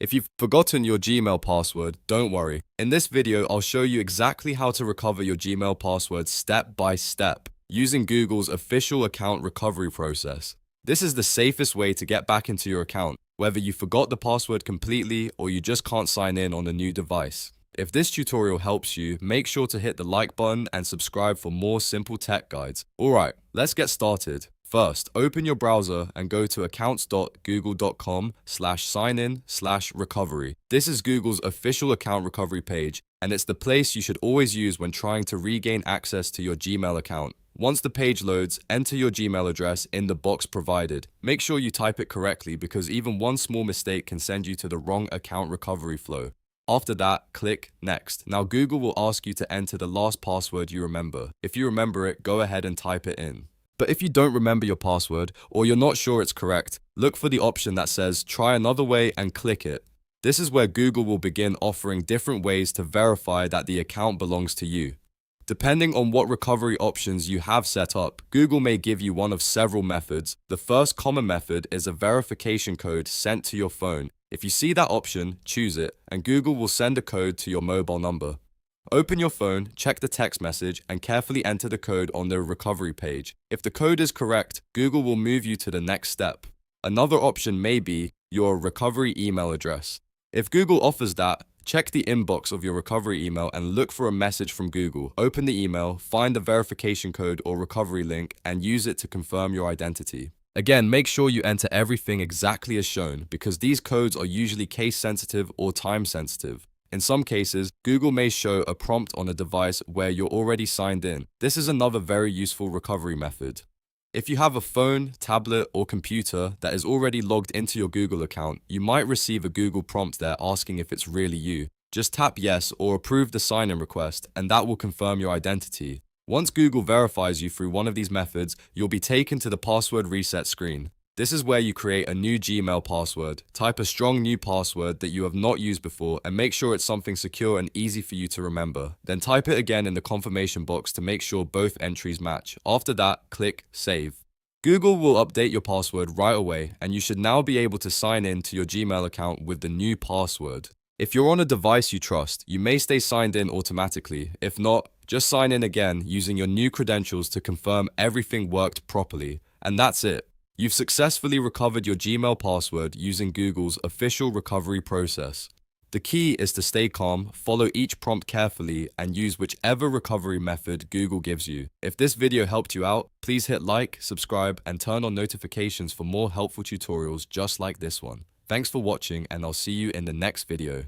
If you've forgotten your Gmail password, don't worry. In this video, I'll show you exactly how to recover your Gmail password step by step using Google's official account recovery process. This is the safest way to get back into your account, whether you forgot the password completely or you just can't sign in on a new device. If this tutorial helps you, make sure to hit the like button and subscribe for more simple tech guides. Alright, let's get started. First, open your browser and go to accounts.google.com/signin/recovery. This is Google's official account recovery page, and it's the place you should always use when trying to regain access to your Gmail account. Once the page loads, enter your Gmail address in the box provided. Make sure you type it correctly because even one small mistake can send you to the wrong account recovery flow. After that, click Next. Now Google will ask you to enter the last password you remember. If you remember it, go ahead and type it in. But if you don't remember your password, or you're not sure it's correct, look for the option that says try another way and click it. This is where Google will begin offering different ways to verify that the account belongs to you. Depending on what recovery options you have set up, Google may give you one of several methods. The first common method is a verification code sent to your phone. If you see that option, choose it, and Google will send a code to your mobile number. Open your phone, check the text message, and carefully enter the code on the recovery page. If the code is correct, Google will move you to the next step. Another option may be your recovery email address. If Google offers that, check the inbox of your recovery email and look for a message from Google. Open the email, find the verification code or recovery link, and use it to confirm your identity. Again, make sure you enter everything exactly as shown because these codes are usually case sensitive or time sensitive. In some cases, Google may show a prompt on a device where you're already signed in. This is another very useful recovery method. If you have a phone, tablet, or computer that is already logged into your Google account, you might receive a Google prompt there asking if it's really you. Just tap yes or approve the sign-in request, and that will confirm your identity. Once Google verifies you through one of these methods, you'll be taken to the password reset screen. This is where you create a new Gmail password. Type a strong new password that you have not used before and make sure it's something secure and easy for you to remember. Then type it again in the confirmation box to make sure both entries match. After that, click Save. Google will update your password right away, and you should now be able to sign in to your Gmail account with the new password. If you're on a device you trust, you may stay signed in automatically. If not, just sign in again using your new credentials to confirm everything worked properly. And that's it. You've successfully recovered your Gmail password using Google's official recovery process. The key is to stay calm, follow each prompt carefully, and use whichever recovery method Google gives you. If this video helped you out, please hit like, subscribe, and turn on notifications for more helpful tutorials just like this one. Thanks for watching, and I'll see you in the next video.